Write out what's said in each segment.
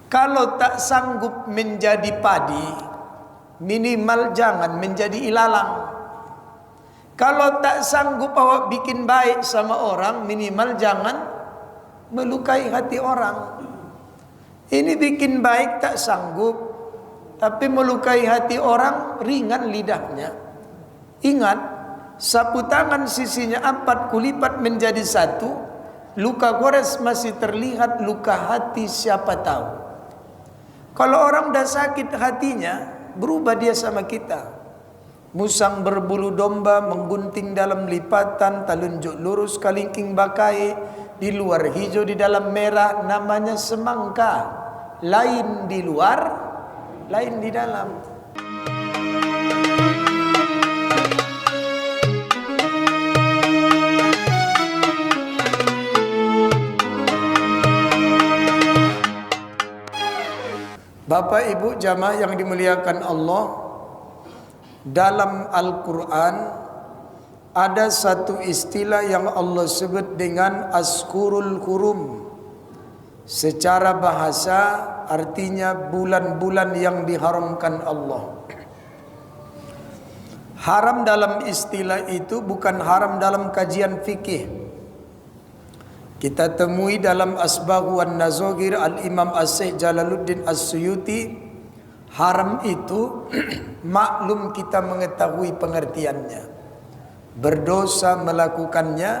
Kalau tak sanggup menjadi padi, minimal jangan menjadi ilalang. Kalau tak sanggup awak bikin baik sama orang, minimal jangan melukai hati orang. Ini bikin baik tak sanggup, tapi melukai hati orang ringan lidahnya. Ingat, sapu tangan sisinya 4 kulipat menjadi 1. Luka gores masih terlihat, luka hati siapa tahu. Kalau orang dah sakit hatinya, berubah dia sama kita. Musang berbulu domba, menggunting dalam lipatan, talunjuk lurus kalingking bakai, di luar hijau di dalam merah, namanya semangka. Lain di luar, lain di dalam. Bapak Ibu jamaah yang dimuliakan Allah, dalam Al-Quran ada satu istilah yang Allah sebut dengan Ashurul Hurum. Secara bahasa artinya bulan-bulan yang diharamkan Allah. Haram dalam istilah itu bukan haram dalam kajian fikih. Kita temui dalam Asbagh wan Nazagir Al-Imam As-Syekh Jalaluddin As-Suyuti. Haram itu maklum kita mengetahui pengertiannya. Berdosa melakukannya,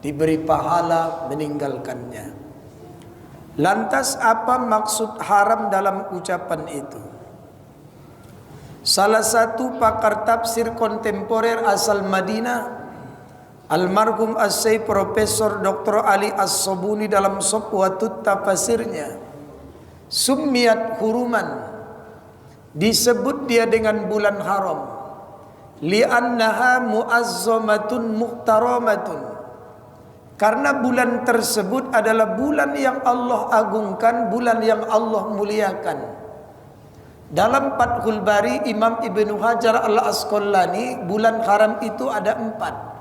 diberi pahala meninggalkannya. Lantas apa maksud haram dalam ucapan itu? Salah satu pakar tafsir kontemporer asal Madinah, almarhum As-Syekh Profesor Dr. Ali As-Sobuni, dalam Safwatut Tafasirnya, Summiyat huruman, disebut dia dengan bulan haram, li'annaha mu'azzamatun muhtaramatun, karena bulan tersebut adalah bulan yang Allah agungkan, bulan yang Allah muliakan. Dalam Fathul Bari Imam Ibnu Hajar Al-Asqalani, bulan haram itu ada 4.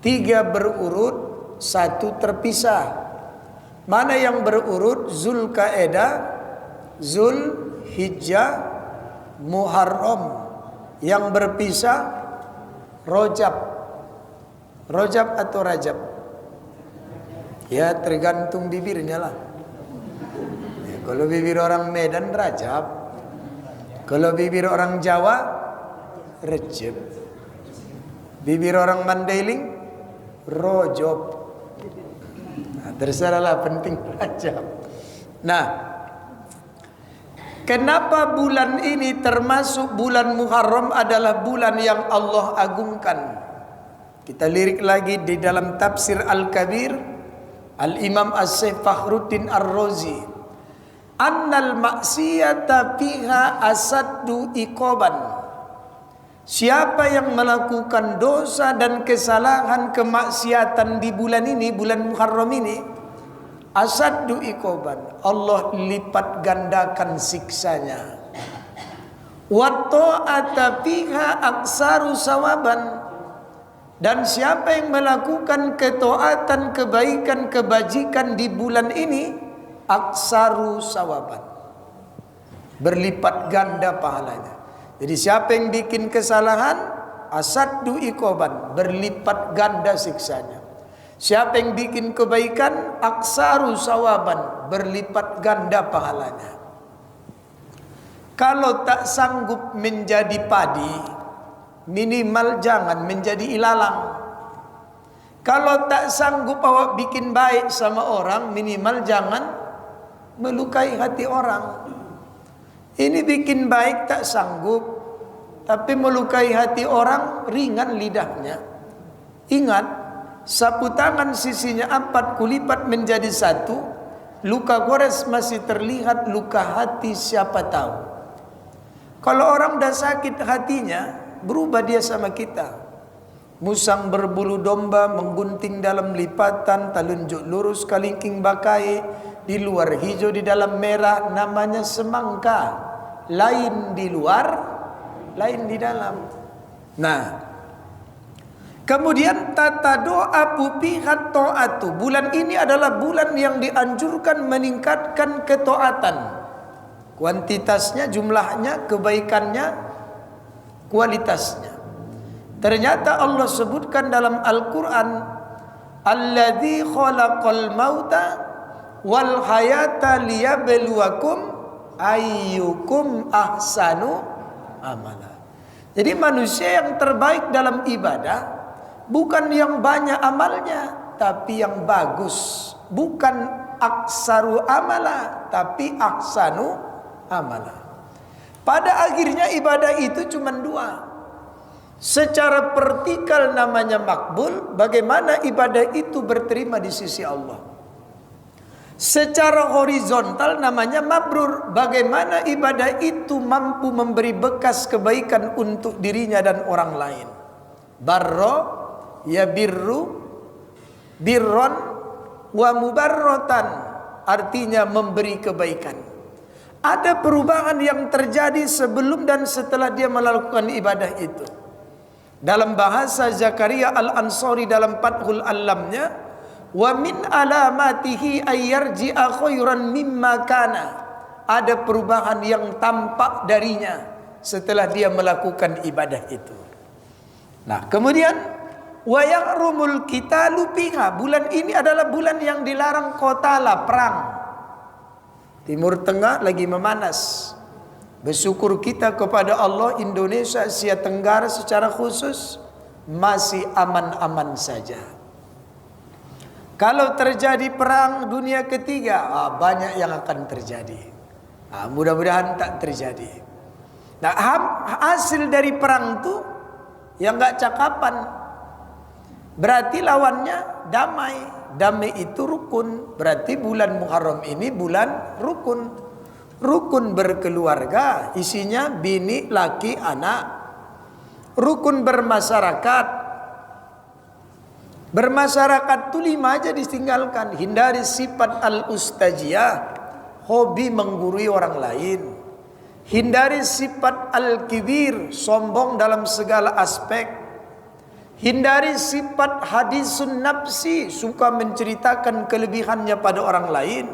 3 berurut, 1 terpisah. Mana yang berurut? Zulqa'dah, Zulhijjah, Muharram. Yang berpisah Rajab. Rajab atau Rajab? Ya tergantung bibirnya lah. Ya, kalau bibir orang Medan Rajab, kalau bibir orang Jawa Rejab, bibir orang Mandailing Rojab. Nah, terserahlah, penting Rajab. Nah, kenapa bulan ini termasuk bulan Muharram adalah bulan yang Allah agungkan? Kita lirik lagi di dalam tafsir Al-Kabir Al-Imam As-Syekh Fakhruddin Ar-Razi, annal maksiyata fiha asaddu iqaban. Siapa yang melakukan dosa dan kesalahan, kemaksiatan di bulan ini, bulan Muharram ini, asaddu iqaban, Allah lipat gandakan siksanya. Wa ta'ata fiha aksaru sawaban, dan siapa yang melakukan ketaatan, kebaikan, kebajikan di bulan ini, aksaru sawaban, berlipat ganda pahalanya. Jadi siapa yang bikin kesalahan, asaddu iqaban, berlipat ganda siksanya. Siapa yang bikin kebaikan, aksaru sawaban, berlipat ganda pahalanya. Kalau tak sanggup menjadi padi, minimal jangan menjadi ilalang. Kalau tak sanggup awak bikin baik sama orang, minimal jangan melukai hati orang. Ini bikin baik tak sanggup, tapi melukai hati orang ringan lidahnya. Ingat, sapu tangan sisinya 4 kulipat menjadi 1. Luka gores masih terlihat, luka hati siapa tahu. Kalau orang dah sakit hatinya, berubah dia sama kita. Musang berbulu domba, menggunting dalam lipatan, talunjuk lurus kalingking bakai, di luar hijau di dalam merah, namanya semangka. Lain di luar, lain di dalam. Nah, Kemudian tata doa pupihat ta'atu. Bulan ini adalah bulan yang dianjurkan meningkatkan ketaatan. Kuantitasnya, jumlahnya, kebaikannya, kualitasnya. Ternyata Allah sebutkan dalam Al-Quran, alladzi khalaqal mauta wal hayata liyabluwakum ayyukum ahsanu amala. Jadi manusia yang terbaik dalam ibadah bukan yang banyak amalnya, tapi yang bagus. Bukan aksaru amala, tapi ahsanu amala. Pada akhirnya ibadah itu cuma dua. Secara vertikal namanya makbul, bagaimana ibadah itu berterima di sisi Allah. Secara horizontal namanya mabrur, bagaimana ibadah itu mampu memberi bekas kebaikan untuk dirinya dan orang lain. Barro ya birru, birron wa mubarrotan, artinya memberi kebaikan. Ada perubahan yang terjadi sebelum dan setelah dia melakukan ibadah itu. Dalam bahasa Zakaria Al-Ansari dalam Fathul Alamnya, wa min alamatihi ayyarji'a khairan mimma kana. Ada perubahan yang tampak darinya setelah dia melakukan ibadah itu. Nah, kemudian wa ya'rumul qitalu fiha. Bulan ini adalah bulan yang dilarang qatala, perang. Timur Tengah lagi memanas. Bersyukur kita kepada Allah, Indonesia, Asia Tenggara secara khusus masih aman-aman saja. Kalau terjadi perang dunia ketiga, banyak yang akan terjadi. Mudah-mudahan tak terjadi. Nah, hasil dari perang itu yang gak cakapan. Berarti lawannya damai. Damai itu rukun. Berarti bulan Muharram ini bulan rukun. Rukun berkeluarga, isinya bini, laki, anak. Rukun bermasyarakat. Bermasyarakat itu 5 aja ditinggalkan. Hindari sifat al-ustajiyah, hobi menggurui orang lain. Hindari sifat al-kibir, sombong dalam segala aspek. Hindari sifat hadisun nafsi, suka menceritakan kelebihannya pada orang lain.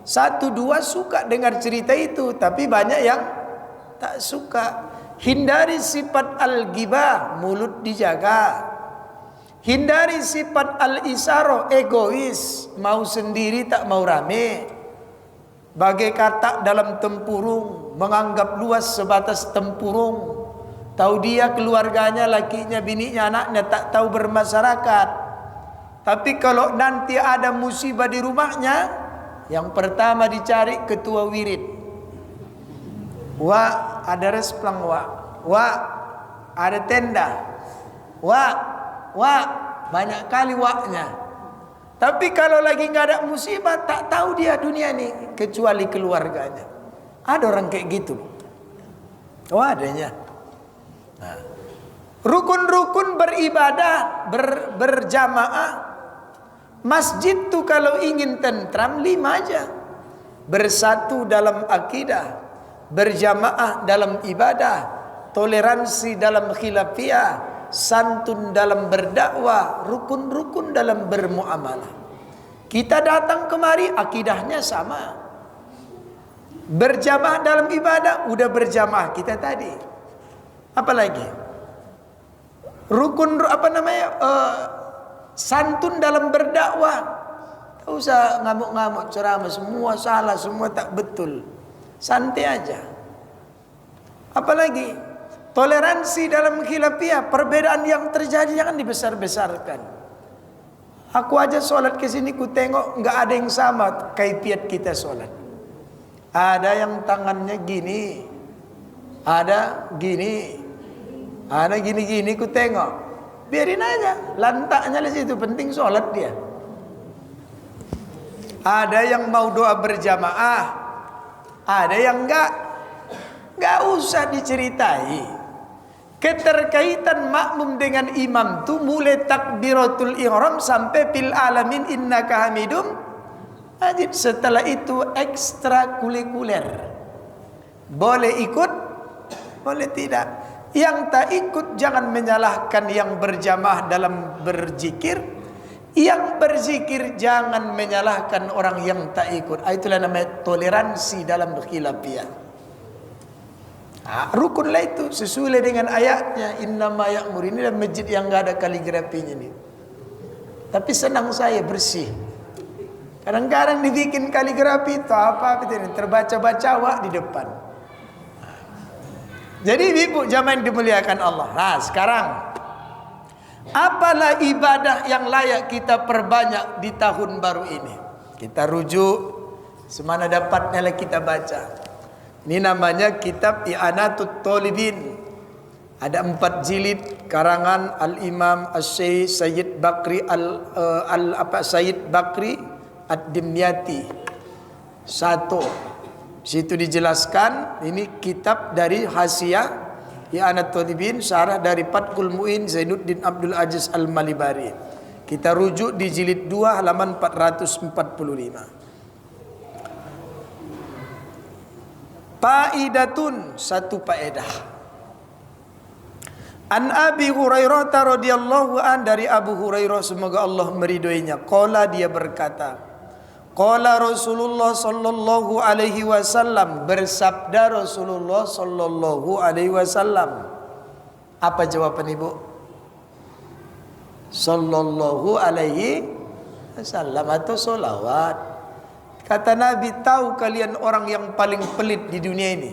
1, 2 suka dengar cerita itu, tapi banyak yang tak suka. Hindari sifat al-ghibah, mulut dijaga. Hindari sifat al-isaro, egois, mau sendiri tak mau rame. Bagai katak dalam tempurung, menganggap luas sebatas tempurung. Tahu dia keluarganya, lakinya, bininya, anaknya, tak tahu bermasyarakat. Tapi kalau nanti ada musibah di rumahnya, yang pertama dicari ketua wirid. Wah, ada resplang, wah, ada tenda. Wah, banyak kali waknya. Tapi kalau lagi nggak ada musibah, tak tahu dia dunia ini kecuali keluarganya. Ada orang kayak gitu. Adanya. Nah, rukun-rukun beribadah berjamaah. Masjid tuh kalau ingin tentram 5 aja. Bersatu dalam akidah, berjamaah dalam ibadah, toleransi dalam khilafiyah, santun dalam berdakwah, rukun-rukun dalam bermuamalah. Kita datang kemari akidahnya sama. Berjamaah dalam ibadah, udah berjamaah kita tadi. Apalagi? Rukun santun dalam berdakwah. Tak usah ngamuk-ngamuk ceramah, semua salah, semua tak betul. Santai aja. Apalagi toleransi dalam khilafiyah, perbedaan yang terjadi jangan dibesar-besarkan. Aku aja sholat ke sini ku tengok nggak ada yang sama kaifiat kita sholat. Ada yang tangannya gini, ada gini, ada gini-gini ku tengok. Biarin aja, lantaknya di situ, penting sholat dia. Ada yang mau doa berjamaah, ada yang enggak usah diceritai. Keterkaitan makmum dengan imam tu mulai takbiratul ihram sampai fil alamin innaka hamidum majid. Setelah itu ekstrakurikuler. Boleh ikut, boleh tidak. Yang tak ikut jangan menyalahkan yang berjamaah dalam berzikir. Yang berzikir jangan menyalahkan orang yang tak ikut. Itulah namanya toleransi dalam berkhilafiyah. Rukunlah itu sesuai dengan ayatnya. Innama ya'mur, ini dalam masjid yang enggak ada kaligrafinya nih. Tapi senang saya bersih. Kadang-kadang dibikin kaligrafi itu apa gitu, terbaca-baca di depan. Jadi ibu jamaah yang dimuliakan Allah. Nah sekarang, apalah ibadah yang layak kita perbanyak di tahun baru ini? Kita rujuk semana dapatnya kita baca. Ini namanya kitab I'anatul Talibin. Ada 4 jilid karangan Al-Imam Asy-Syaikh Sayyid Bakri Sayyid Bakri Ad-Dimyati. 1. Situ dijelaskan, ini kitab dari Hasyiah I'anatul Talibin, syarah dari Fathul Mu'in Zainuddin Abdul Aziz Al-Malibari. Kita rujuk di jilid 2 halaman 445. Faidatun, satu faedah. An Abi Hurairah radhiyallahu an, dari Abu Hurairah semoga Allah meridhoinya. Qala, dia berkata, qala Rasulullah sallallahu alaihi wasallam, bersabda Rasulullah sallallahu alaihi wasallam. Apa jawaban ibu? Sallallahu alaihi wasallam atau solawat. Kata Nabi, tahu kalian orang yang paling pelit di dunia ini?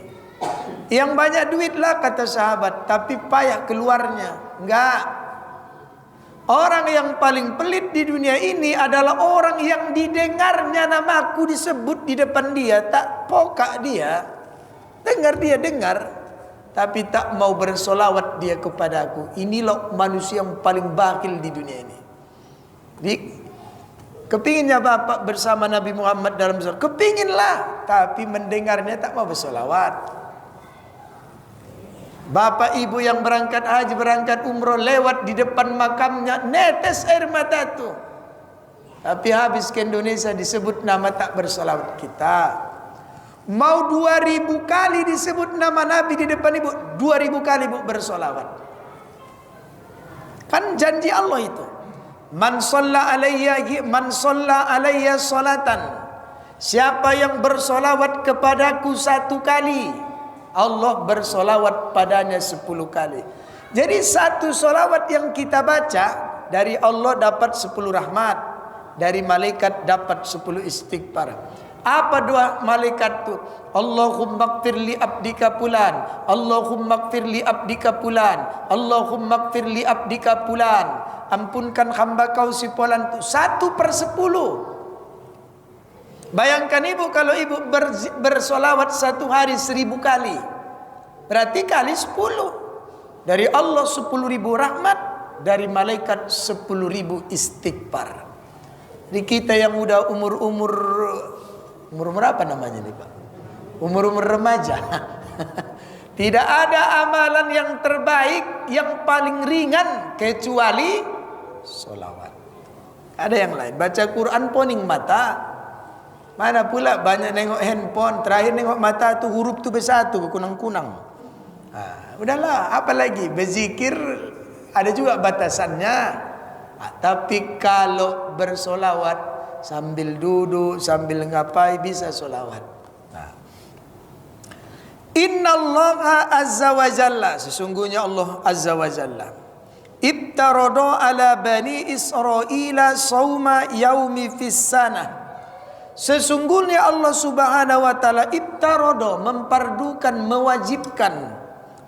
Yang banyak duit lah kata sahabat, tapi payah keluarnya. Enggak. Orang yang paling pelit di dunia ini adalah orang yang didengarnya namaku disebut di depan dia, tak pokak dia. Dengar dia dengar, tapi tak mau bersolawat dia kepadaku. Inilah manusia yang paling bakhil di dunia ini. Kepinginnya bapak bersama Nabi Muhammad dalam sholat, kepinginlah, tapi mendengarnya tak mau bersolawat. Bapak ibu yang berangkat haji, berangkat umroh, lewat di depan makamnya, netes air mata tuh. Tapi habis ke Indonesia disebut nama tak bersolawat kita. Mau 2000 kali disebut nama Nabi di depan ibu, 2000 kali ibu bersolawat. Kan janji Allah itu. Man shalla alayya salatan, siapa yang bersolawat kepadaku 1 kali, Allah bersolawat padanya 10 kali. Jadi 1 solawat yang kita baca, dari Allah dapat 10 rahmat, dari malaikat dapat 10 istighfar. Apa doa malaikat itu? Allahumma gfir li abdika fulan, Allahumma gfir li abdika fulan, Allahumma gfir li abdika fulan. Ampunkan hamba kau si fulan itu 1/10. Bayangkan ibu kalau ibu bersolawat 1 hari 1000 kali, berarti kali 10. Dari Allah 10.000 rahmat, dari malaikat 10.000 istighfar. Jadi kita yang udah umur apa namanya nih Pak? Umur remaja. Tidak ada amalan yang terbaik, yang paling ringan kecuali solawat. Ada yang lain, baca Quran poning mata. Mana pula banyak nengok handphone, terakhir nengok mata tuh huruf tuh besatu kunang-kunang. Udahlah, apalagi berzikir ada juga batasannya. Tapi kalau bersolawat sambil duduk, sambil ngapai bisa solawat. Innallaha azza wa jalla, sesungguhnya Allah azza wa jalla, ibtarada ala bani Israila sauma yaumi fis sanah. Sesungguhnya Allah subhanahu wa ta'ala ibtarada, mempardukan, mewajibkan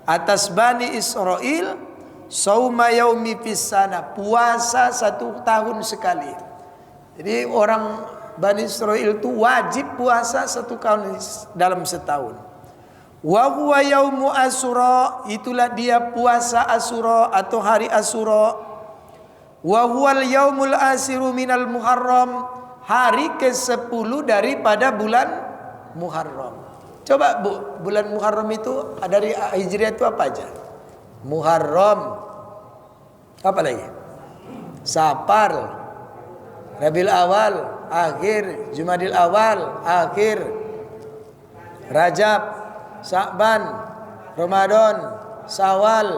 atas bani Israel sauma yaumi fis sanah, puasa 1 tahun sekali. Jadi orang Bani Israel itu wajib puasa 1 tahun dalam setahun. Wa huwa yaumu Asyura, itulah dia puasa Asyura atau hari Asyura. Wa huwal yaumul asiru minal Muharram, hari ke-10 daripada bulan Muharram. Coba Bu, bulan Muharram itu dari Hijriah itu apa aja? Muharram, apa lagi? Safar, Rabiul Awal, akhir, Jumadil Awal, akhir, Rajab, Sya'ban, Ramadan, Syawal,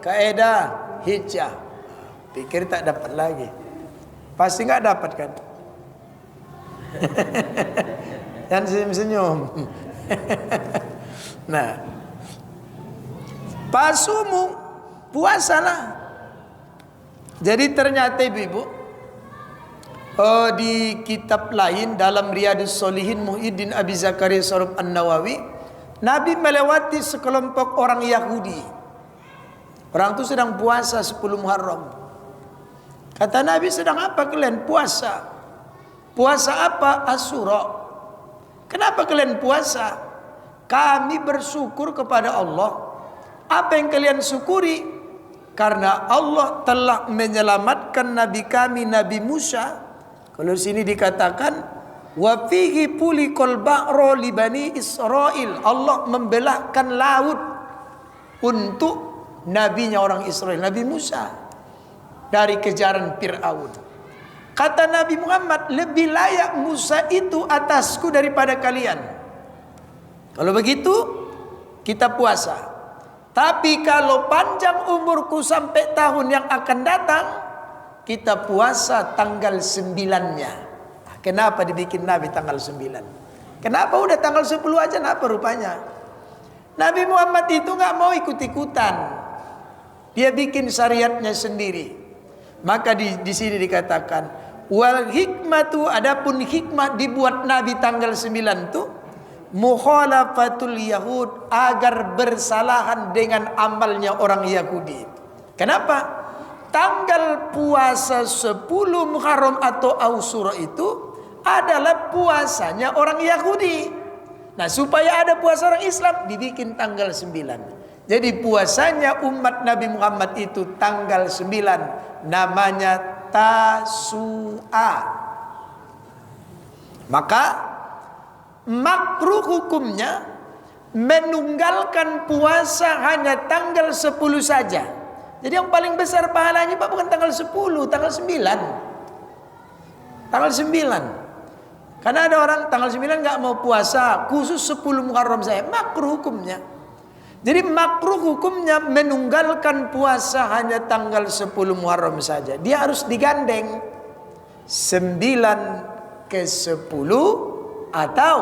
Qaedah, Hijjah. Pikir tak dapat lagi. Pasti nggak dapat kan? Jangan senyum-senyum. Nah, pasumu, puasalah. Jadi ternyata ibu-ibu, di kitab lain dalam Riyadhus Shalihin Muhyiddin Abi Zakaria Syarif An-Nawawi, Nabi melewati sekelompok orang Yahudi. Orang itu sedang puasa 10 Muharram. Kata Nabi, sedang apa kalian? Puasa. Puasa apa? Asyura. Kenapa kalian puasa? Kami bersyukur kepada Allah. Apa yang kalian syukuri? Karena Allah telah menyelamatkan Nabi kami, Nabi Musa. Kalau sini dikatakan, wa fihi pulikol ba'ro li bani Israel. Allah membelahkan laut untuk nabinya orang Israel, Nabi Musa, dari kejaran Fir'aun. Kata Nabi Muhammad, lebih layak Musa itu atasku daripada kalian. Kalau begitu, kita puasa. Tapi kalau panjang umurku sampai tahun yang akan datang, kita puasa tanggal 9-nya. Kenapa dibikin Nabi tanggal 9? Kenapa udah tanggal 10 aja? Kenapa rupanya? Nabi Muhammad itu nggak mau ikut-ikutan. Dia bikin syariatnya sendiri. Maka di sini dikatakan, wal hikmatu, adapun hikmah dibuat Nabi tanggal 9 tuh, mukhalafatul Yahud, agar bersalahan dengan amalnya orang Yahudi. Kenapa? Tanggal puasa 10 Muharram atau Asyura itu adalah puasanya orang Yahudi. Nah, supaya ada puasa orang Islam, dibikin tanggal 9. Jadi puasanya umat Nabi Muhammad itu tanggal 9, namanya Tasu'a. Maka makruh hukumnya menunggalkan puasa hanya tanggal 10 saja. Jadi yang paling besar pahalanya Pak bukan tanggal 10, tanggal 9. Tanggal 9. Karena ada orang tanggal 9 nggak mau puasa, khusus 10 Muharram saya, makruh hukumnya. Jadi makruh hukumnya menunggalkan puasa hanya tanggal 10 Muharram saja. Dia harus digandeng 9 ke 10 atau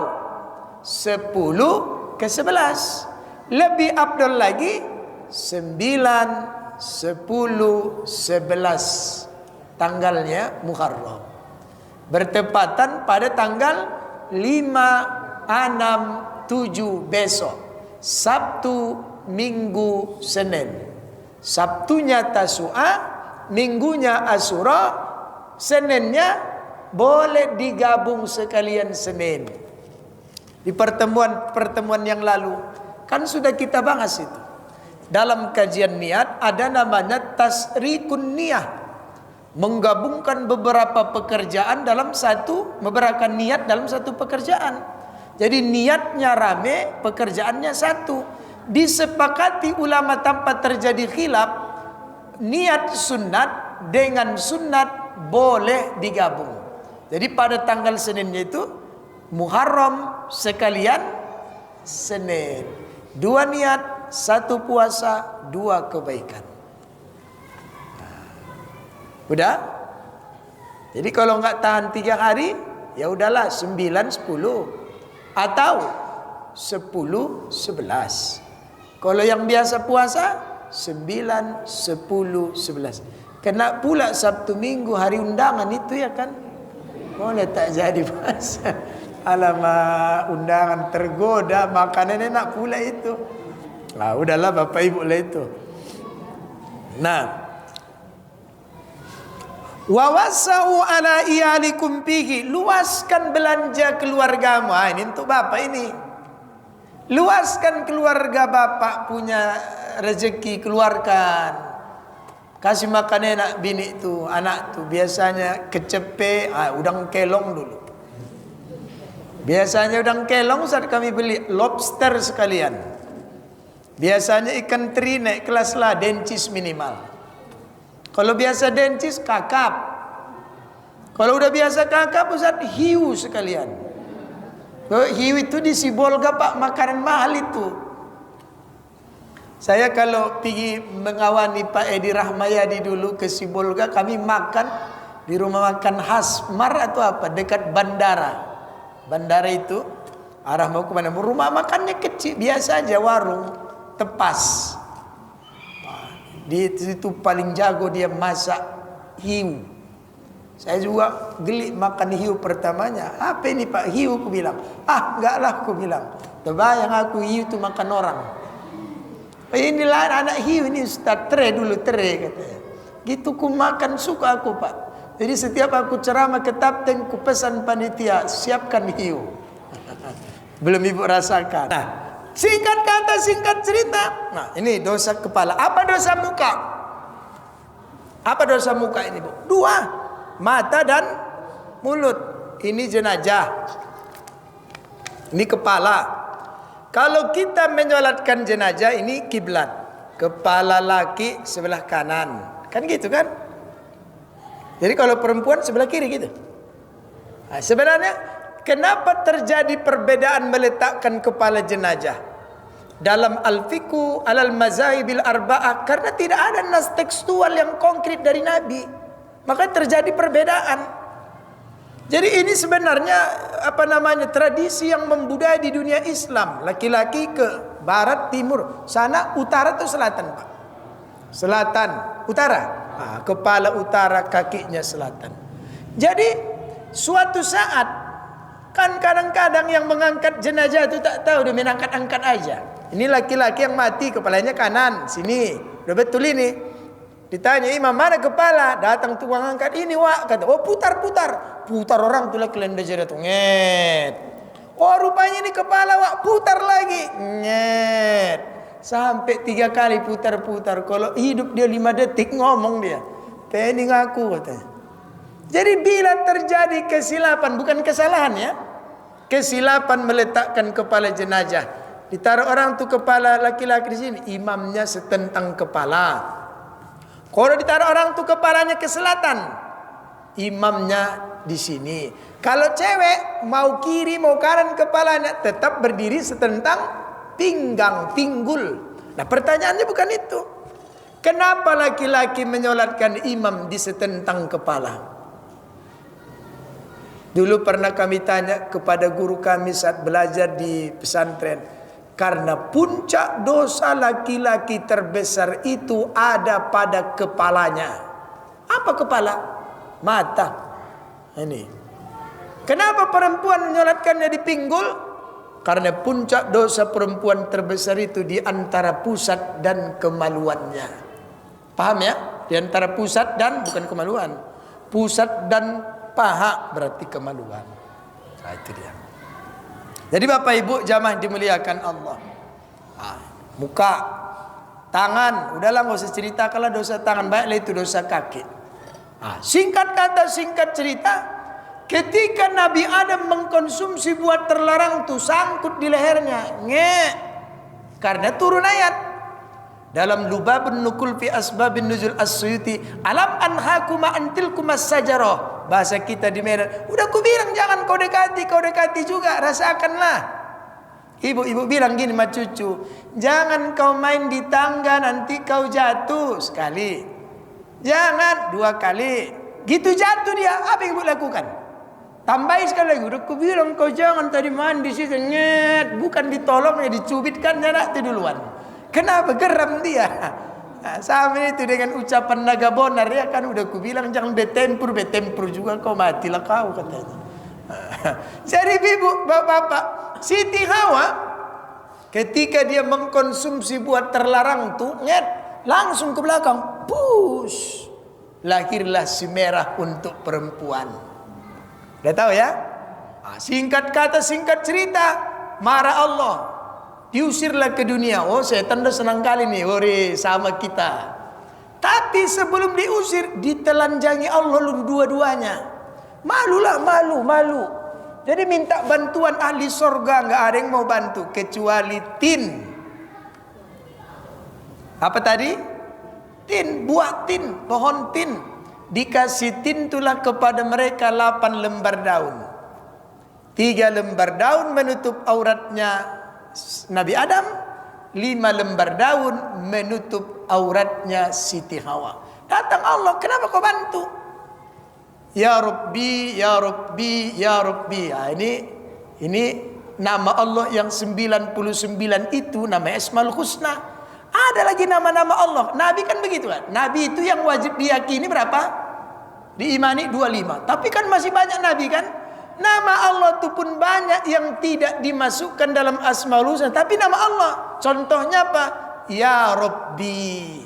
10 ke 11. Lebih afdal lagi 9, 10, 11 tanggalnya Muharram. Bertepatan pada tanggal 5, 6, 7 besok. Sabtu, Minggu, Senin. Sabtunya Tasu'a, Minggunya Asyura, Seninnya boleh digabung sekalian Senin. Di pertemuan yang lalu kan sudah kita bahas itu. Dalam kajian niat ada namanya tasrikun niyah, menggabungkan beberapa pekerjaan dalam beberapa niat dalam satu pekerjaan. Jadi niatnya rame, pekerjaannya satu. Disepakati ulama tanpa terjadi khilaf, niat sunat dengan sunat boleh digabung. Jadi pada tanggal Seninnya itu Muharram sekalian Senin. 2 niat, 1 puasa, 2 kebaikan. Udah? Jadi kalau nggak tahan 3 hari, ya udahlah 9, 10 atau 10, 11. Kalau yang biasa puasa 9, 10, 11. Kena pula Sabtu Minggu hari undangan itu ya kan? Boleh tak jadi puasa. Alamak, undangan tergoda, makanan enak pula itu. Nah, udahlah Bapak Ibu lah itu. Nah, wa wasau ala iyalikum fihi, luaskan belanja keluargamu. Ini untuk Bapak ini. Luaskan keluarga Bapak punya rezeki, keluarkan. Kasih makan enak bini itu, anak tuh biasanya kecepe, udang kelong dulu. Biasanya udang kelong saat kami beli lobster sekalian. Biasanya ikan teri naik kelas lah, dencis minimal. Kalau biasa dencis, kakap. Kalau udah biasa kakap, Ustaz, hiu sekalian. Hiu itu di Sibolga Pak, makanan mahal itu. Saya kalau pergi mengawani Pak Edi Rahmayadi dulu ke Sibolga, kami makan di rumah makan Hasmar atau apa dekat bandara. Bandara itu arah mau ke mana? Rumah makannya kecil, biasa aja, warung tepas. Di situ paling jago dia masak hiu. Saya juga gelik makan hiu pertamanya. Apa ini Pak, hiu? Aku bilang. Enggak lah, aku bilang. Terbayang aku hiu itu makan orang. Inilah anak hiu ini Ustaz, tere dulu tere katanya. Gitu ku makan, suka aku Pak. Jadi setiap aku ceramah ke Tapteng, ku pesan panitia siapkan hiu. Belum ibu rasakan. Nah, singkat kata singkat cerita. Nah, ini dosa kepala. Apa dosa muka? Apa dosa muka ini Bu? Dua, mata dan mulut. Ini jenazah. Ini kepala. Kalau kita menyolatkan jenazah, ini kiblat. Kepala laki sebelah kanan. Kan gitu kan? Jadi kalau perempuan sebelah kiri gitu. Nah, sebenarnya kenapa terjadi perbedaan meletakkan kepala jenazah? Dalam al-fiqhu alal mazahibil arba'ah, karena tidak ada nas tekstual yang konkret dari Nabi. Maka terjadi perbedaan. Jadi ini sebenarnya tradisi yang membudaya di dunia Islam. Laki-laki ke barat, timur, sana utara atau selatan Pak? Selatan, utara. Kepala utara, kakinya selatan. Jadi suatu saat kan kadang-kadang yang mengangkat jenazah itu tak tahu, dia mengangkat-angkat aja. Ini laki-laki yang mati kepalanya kanan, sini. Udah betul ini. Ditanya, imam mana kepala? Datang tukang angkat ini Wak. Kata, oh putar-putar. Putar orang tuh lagi kelenda jadi tuh. Nget. Oh rupanya ini kepala Wak. Putar lagi. Nget. Sampai 3 kali putar-putar. Kalau hidup dia 5 detik ngomong dia. Ini ngaku katanya. Jadi bila terjadi kesilapan, bukan kesalahan ya. Kesilapan meletakkan kepala jenazah. Ditaruh orang tuh kepala laki-laki di sini. Imamnya setentang kepala. Kalau ditaruh orang tuh kepalanya ke selatan, imamnya di sini. Kalau cewek mau kiri mau kanan kepalanya tetap berdiri setentang pinggang, pinggul. Nah pertanyaannya bukan itu. Kenapa laki-laki menyolatkan imam di setentang kepala? Dulu pernah kami tanya kepada guru kami saat belajar di pesantren. Karena puncak dosa laki-laki terbesar itu ada pada kepalanya. Apa kepala? Mata. Ini. Kenapa perempuan menyolatkannya di pinggul? Karena puncak dosa perempuan terbesar itu di antara pusat dan kemaluannya. Paham ya? Di antara pusat dan bukan kemaluan. Pusat dan paha berarti kemaluan. Nah, itu dia. Jadi Bapak Ibu jamaah dimuliakan Allah. Muka, tangan, udahlah nggak usah cerita kalau dosa tangan, baiklah itu dosa kaki. Singkat kata singkat cerita, ketika Nabi Adam mengkonsumsi buah terlarang itu sangkut di lehernya, karena turun ayat dalam Lubabun Nukul fi Asbabin Nuzul As-Suyuti, alam anhakuma antilkum as-sajarah. Bahasa kita di Medan, udah aku bilang jangan kau dekati juga, rasakanlah. Ibu-ibu bilang gini sama cucu, jangan kau main di tangga nanti kau jatuh sekali, jangan 2 kali, gitu jatuh dia. Apa yang ibu lakukan? Tambahin sekali lagi, udah aku bilang kau jangan tadi main di situ, bukan ditolongnya, dicubitkan jarak itu duluan. Kenapa? Geram dia. Nah, sama itu dengan ucapan naga bonar ya kan, udah aku bilang jangan betempur juga kau matilah kau katanya. Jadi ibu bapak-bapak, Siti Hawa ketika dia mengkonsumsi buah terlarang tuh langsung ke belakang, push, lahirlah si merah untuk perempuan. Udah tahu ya? Singkat kata singkat cerita, marah Allah. Diusirlah ke dunia. Oh setan udah senang kali nih, sama kita. Tapi sebelum diusir, ditelanjangi Allah dua-duanya. Malulah, malu. Jadi minta bantuan ahli sorga, nggak ada yang mau bantu kecuali tin. Apa tadi? Tin, buah tin, pohon tin. Dikasih tin itulah kepada mereka 8 lembar daun. 3 lembar daun menutup auratnya Nabi Adam, 5 lembar daun menutup auratnya Siti Hawa. Datang Allah, kenapa kau bantu? Ya Rabbi, Ya Rabbi, Ya Rabbi. Ini nama Allah yang 99 itu nama Asmaul Husna. Ada lagi nama-nama Allah. Nabi kan begitu kan? Nabi itu yang wajib diyakini berapa? Diimani 25. Tapi kan masih banyak Nabi kan? Nama Allah itu pun banyak yang tidak dimasukkan dalam Asmaul Husna. Tapi nama Allah. Contohnya apa? Ya Rabbi.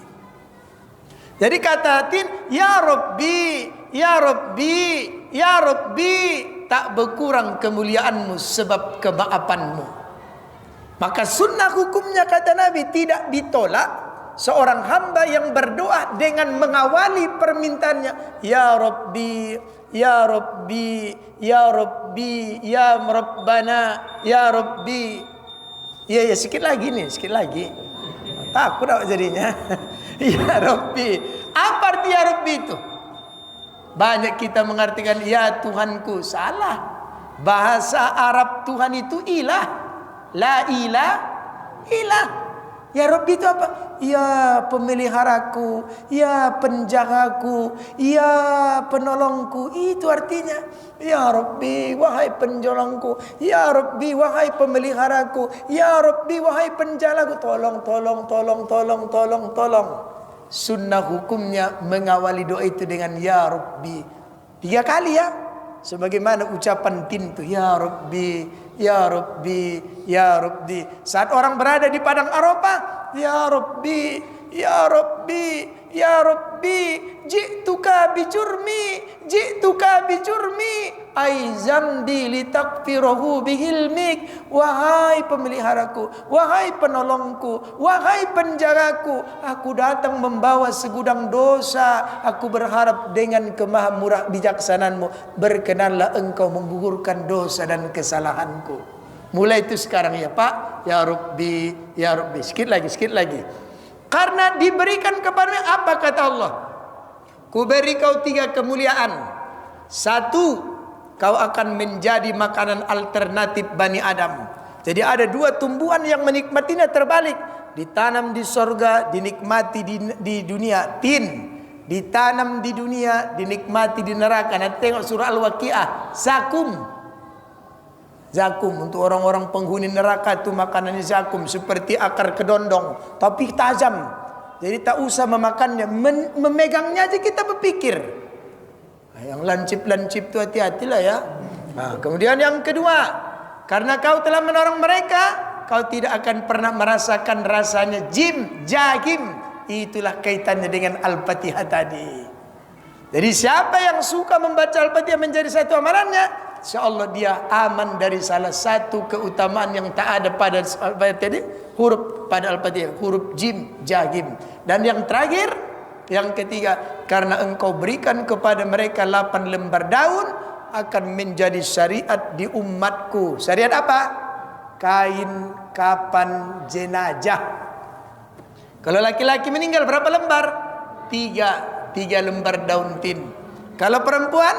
Jadi katakan Ya Rabbi, Ya Rabbi, Ya Rabbi, tak berkurang kemuliaanmu sebab kemaafanmu. Maka sunnah hukumnya kata Nabi tidak ditolak seorang hamba yang berdoa dengan mengawali permintaannya Ya Rabbi, Ya Rabbi, Ya Rabbi, Ya Rabbana, Ya Rabbi. Ya sedikit lagi nih, sedikit lagi. Takut tak jadinya. Ya Rabbi. Apa arti Ya Rabbi itu? Banyak kita mengartikan ya Tuhanku. Salah. Bahasa Arab Tuhan itu ilah. La ilah, ilah. Ya Rabbi itu apa? Ya pemeliharaku, ya penjagaku, ya penolongku. Itu artinya. Ya Rabbi, wahai penjolongku. Ya Rabbi, wahai pemeliharaku. Ya Rabbi, wahai penjagaku. Tolong, tolong, tolong, tolong, tolong, tolong. Sunnah hukumnya mengawali doa itu dengan Ya Rabbi 3 kali ya. Sebagaimana ucapan tintu Ya Rabbi, Ya Rabbi, Ya Rabbi. Saat orang berada di padang Arafah, Ya Rabbi, Ya Rabbi, Ya Rabbi, ji'tuka bijurmi, ji'tuka bijurmi, ai zambi litakfirahu bihilmik. Wahai pemeliharaku, wahai penolongku, wahai penjagaku, aku datang membawa segudang dosa. Aku berharap dengan kemahamurah bijaksananmu, berkenanlah engkau menggugurkan dosa dan kesalahanku. Mulai itu sekarang ya Pak. Ya Rabbi, Ya Rabbi. Sikit lagi, sikit lagi. Karena diberikan kepadanya apa kata Allah? Ku beri kau 3 kemuliaan. 1, kau akan menjadi makanan alternatif Bani Adam. Jadi ada 2 tumbuhan yang menikmatinya terbalik. Ditanam di sorga, dinikmati di dunia. Tin, ditanam di dunia, dinikmati di neraka. Nanti tengok surah Al-Waqiah. Zakum. Zakum untuk orang-orang penghuni neraka itu makanannya zakum seperti akar kedondong tapi tajam. Jadi tak usah memakannya, memegangnya aja kita berpikir. Yang lancip-lancip itu hati-hatilah ya. Nah, kemudian yang kedua, karena kau telah menolong mereka, kau tidak akan pernah merasakan rasanya jahim. Itulah kaitannya dengan Al-Fatihah tadi. Jadi siapa yang suka membaca Al-Fatihah menjadi satu amalannya, insyaallah dia aman dari salah satu keutamaan yang tak ada pada Al-Fatihah tadi, huruf pada Al-Fatihah, huruf jim, jahim. Dan yang terakhir, yang ketiga, karena engkau berikan kepada mereka 8 lembar daun, akan menjadi syariat di umatku. Syariat apa? Kain kapan jenazah. Kalau laki-laki meninggal berapa lembar? 3 lembar daun tin. Kalau perempuan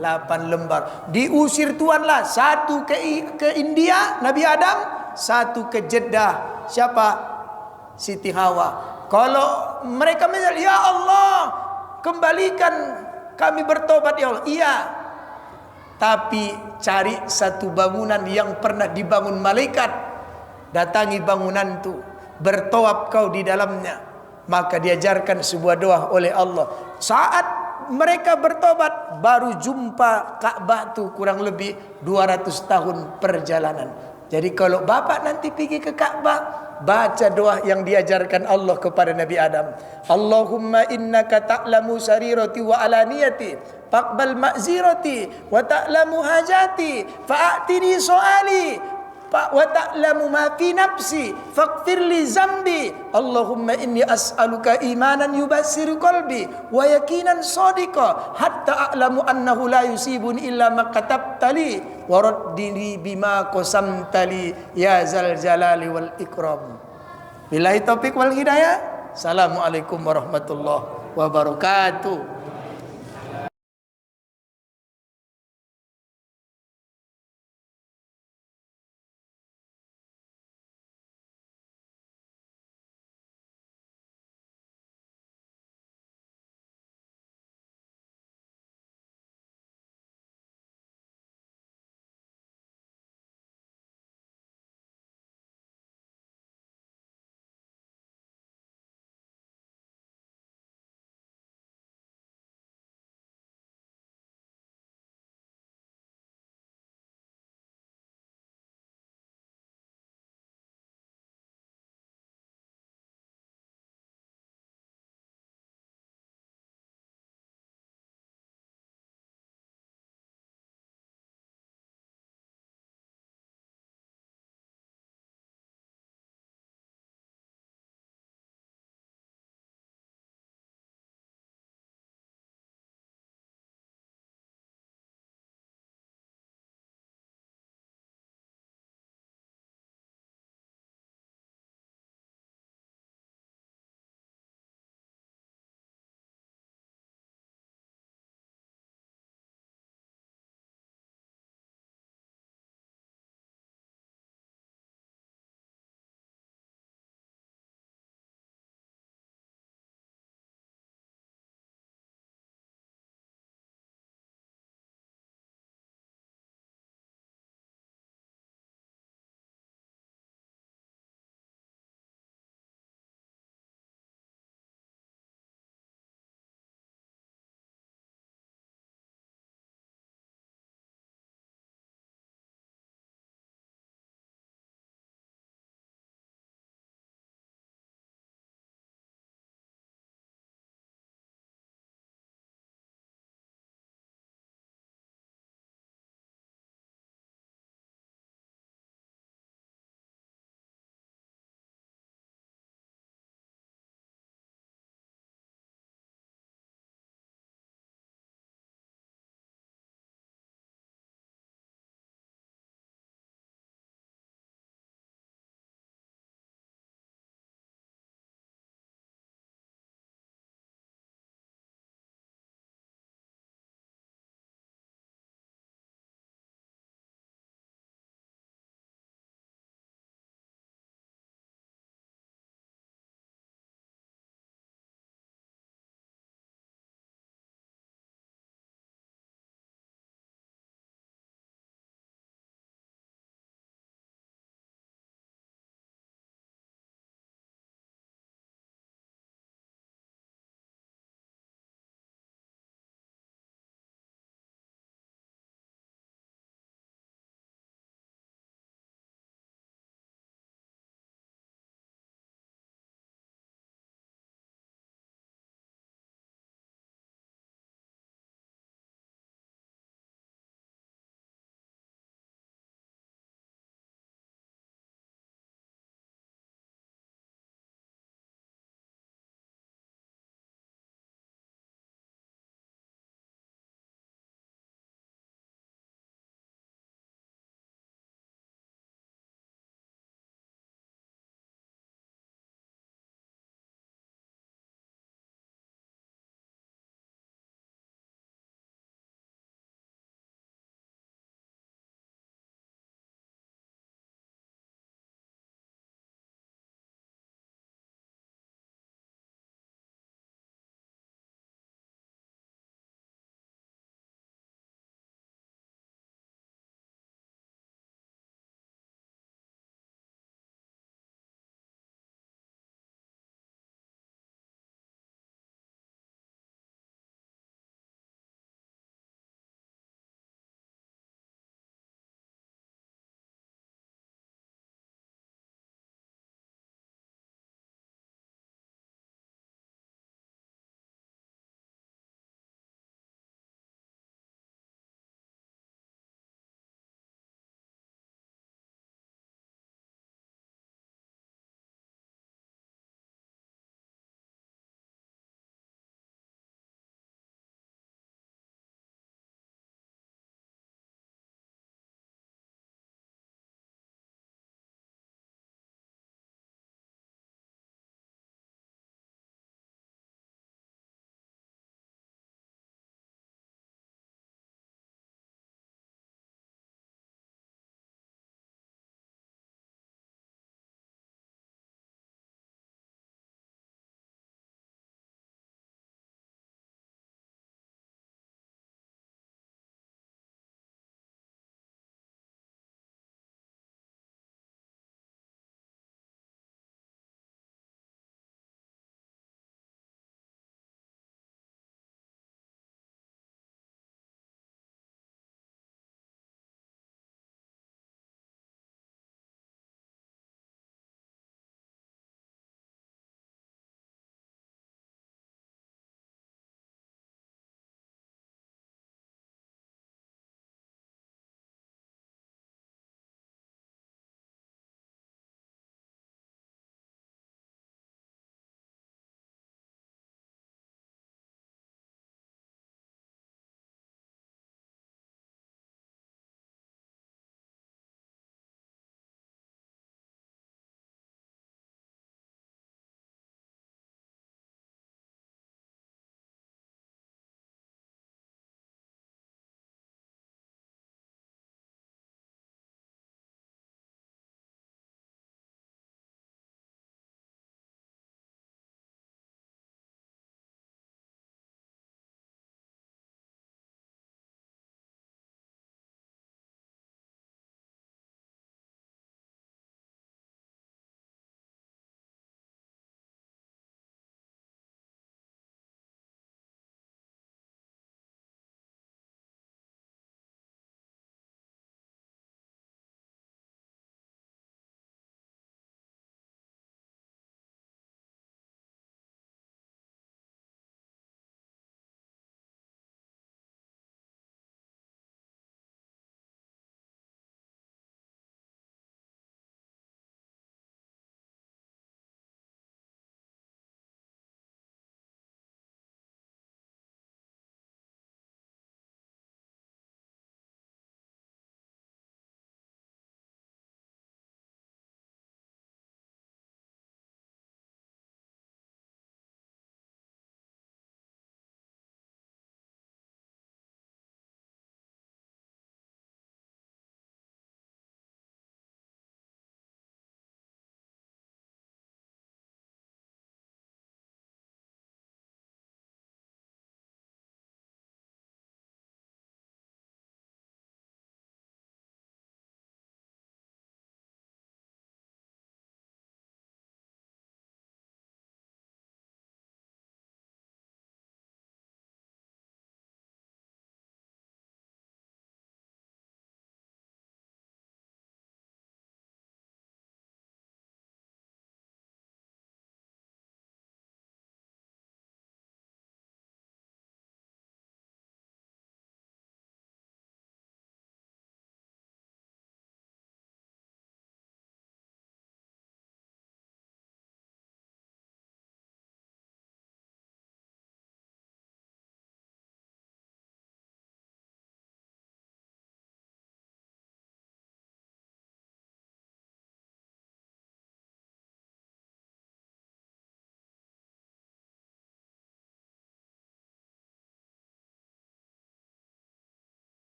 8 lembar. Diusir tuanlah, 1 ke India Nabi Adam, 1 ke Jeddah siapa? Siti Hawa. Kalau mereka menyatakan ya Allah kembalikan kami bertobat ya Allah. Iya. Tapi cari satu bangunan yang pernah dibangun malaikat. Datangi bangunan itu, bertawaf kau di dalamnya. Maka diajarkan sebuah doa oleh Allah. Saat mereka bertobat baru jumpa Ka'bah tu kurang lebih 200 tahun perjalanan. Jadi kalau bapak nanti pergi ke Ka'bah, baca doa yang diajarkan Allah kepada Nabi Adam. Allahumma innaka ta'lamu sarirati wa alaniyati faqbal ma'zirati wa ta'lamu hajati fa'atini so'ali wa ta'lamu ma fi nafsi faghfir li zambi. Allahumma inni as'aluka imanan yubassiru qalbi wa yaqinan sadiqa hatta a'lamu annahu la yusibuni illa ma katabtali wa raddini bima qasamtali ya zal jalali wal ikram. Billahi taufik wal hidayah. Assalamualaikum warahmatullahi wabarakatuh.